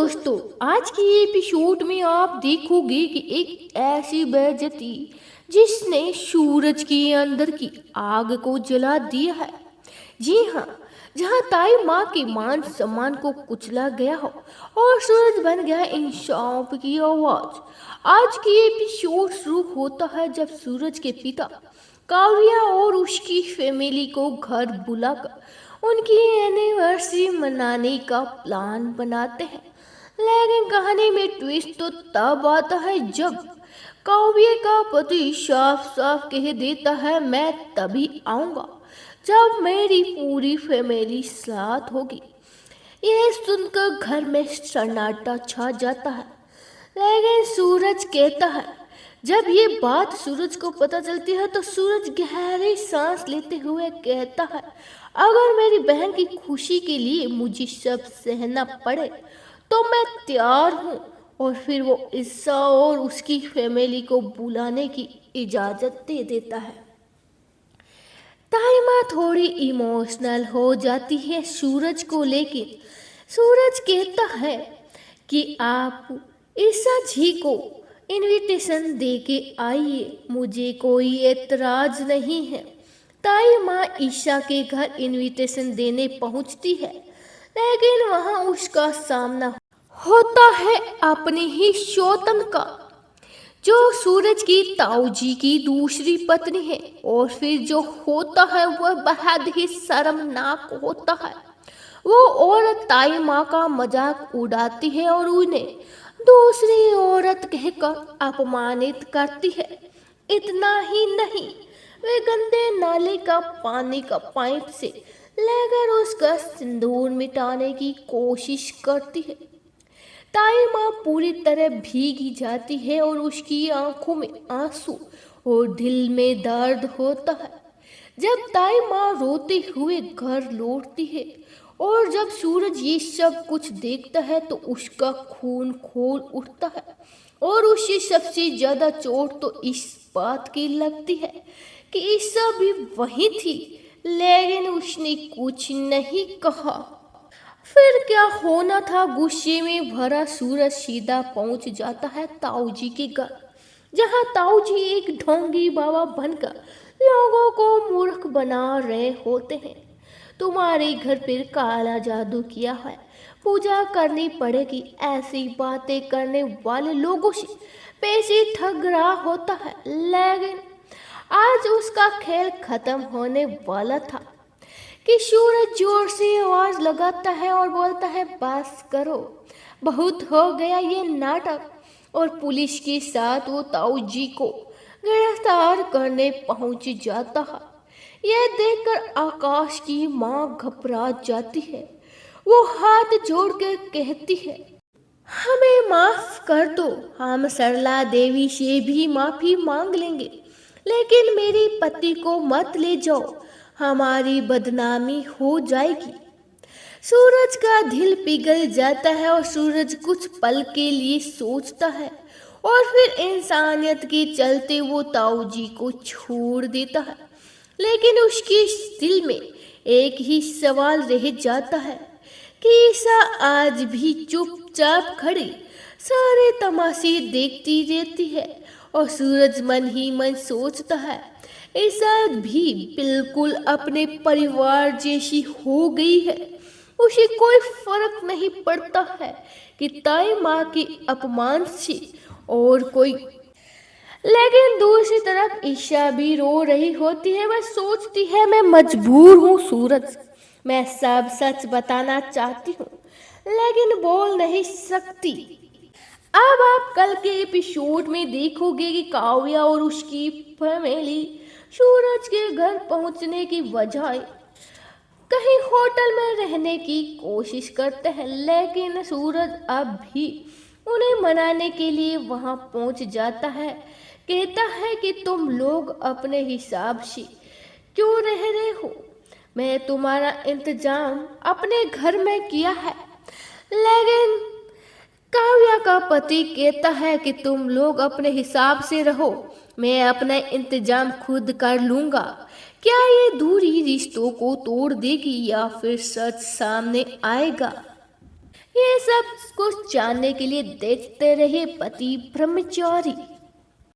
दोस्तों, आज के एपिसोड में आप देखोगे कि एक ऐसी बेइज्जती जिसने सूरज के अंदर की आग को जला दिया है। जी हाँ, जहाँ ताई माँ के मान सम्मान को कुचला गया हो और सूरज बन गया इंसाफ की आवाज। आज की एपिसोड शुरू होता है जब सूरज के पिता काव्या और उसकी फैमिली को घर बुलाकर उनकी एनिवर्सरी मनाने का प्लान बनाते हैं। लेकिन कहानी में ट्विस्ट तो तब आता है जब काव्य का पति साफ साफ कह देता है, मैं तभी आऊंगा जब मेरी पूरी फैमिली साथ होगी। यह सुनकर घर में सन्नाटा छा जाता है। लेकिन सूरज कहता है, जब ये बात सूरज को पता चलती है तो सूरज गहरी सांस लेते हुए कहता है, अगर मेरी बहन की खुशी के लिए मुझे सब सहना पड़े तो मैं तैयार हूँ। और फिर वो ईसा और उसकी फैमिली को बुलाने की इजाज़त दे देता है। ताइमा थोड़ी इमोशनल हो जाती है सूरज को, लेकिन सूरज कहता है कि आप ईसा जी को इनविटेशन दे के आइए, मुझे कोई एतराज नहीं है। ताई माँ ईशा के घर इनविटेशन देने पहुंचती है, लेकिन वहां उसका सामना होता है अपनी ही शौतन का, जो सूरज की ताऊजी की दूसरी पत्नी है। और फिर जो होता है वह बेहद ही शर्मनाक होता है। वो औरत ताई माँ का मजाक उड़ाती है और उन्हें दूसरी औरत कहकर अपमानित करती है। इतना ही नहीं, वे गंदे नाले का पानी का पाइप से लेकर उसका सिंदूर मिटाने की कोशिश करती है। ताई माँ पूरी तरह भीगी जाती है और उसकी आंखों में आंसू और दिल में दर्द होता है। जब ताई माँ रोते हुए घर लौटती है और जब सूरज ये सब कुछ देखता है तो उसका खून खोल उठता है। और उसे सबसे ज्यादा चोट तो इस बात की लगती है कि ईसा भी वही थी, लेकिन उसने कुछ नहीं कहा। फिर क्या होना था, गुस्से में भरा सूरज सीधा पहुंच जाता है ताऊजी के घर, जहां ताऊजी एक ढोंगी बाबा बनकर लोगों को मूर्ख बना रहे होते हैं। तुम्हारे घर पर काला जादू किया है, पूजा करनी पड़ेगी, ऐसी बातें करने वाले लोगों से पैसे ठग रहा होता है। लेकिन आज उसका खेल खत्म होने वाला था कि सूरज जोर से आवाज लगाता है और बोलता है, बस करो, बहुत हो गया ये नाटक। और पुलिस के साथ वो ताऊजी को गिरफ्तार करने पहुंच जाता है। यह देखकर आकाश की माँ घबरा जाती है। वो हाथ जोड़कर कहती है, हमें माफ कर दो, हम सरला देवी से भी माफी मांग लेंगे, लेकिन मेरे पति को मत ले जाओ, हमारी बदनामी हो जाएगी। सूरज का दिल पिघल जाता है और सूरज कुछ पल के लिए सोचता है और फिर इंसानियत के चलते वो ताऊजी को छोड़ देता है। लेकिन उसके दिल में एक ही सवाल रह जाता है कि ईसा आज भी चुपचाप खड़ी सारे तमाशे देखती रहती है। और सूरज मन ही मन सोचता है, ईसा भी बिल्कुल अपने परिवार जैसी हो गई है, उसे कोई फर्क नहीं पड़ता है कि ताई माँ के अपमान से और कोई। लेकिन दूसरी तरफ ईशा भी रो रही होती है। वह सोचती है, मैं मजबूर हूँ सूरज, मैं सब सच बताना चाहती हूँ लेकिन बोल नहीं सकती। अब आप कल के एपिसोड में देखोगे कि काव्या और उसकी फैमिली सूरज के घर पहुंचने की बजाय कहीं होटल में रहने की कोशिश करते हैं, लेकिन सूरज अब भी उन्हें मनाने के लिए वहां पहुंच जाता है। कहता है कि तुम लोग अपने हिसाब से क्यों रह रहे हो, मैं तुम्हारा इंतजाम अपने घर में किया है। लेकिन काव्या का पति कहता है कि तुम लोग अपने हिसाब से रहो, मैं अपना इंतजाम खुद कर लूंगा। क्या ये दूरी रिश्तों को तोड़ देगी या फिर सच सामने आएगा? ये सब कुछ जानने के लिए देखते रहे पति ब्रह्मचारी।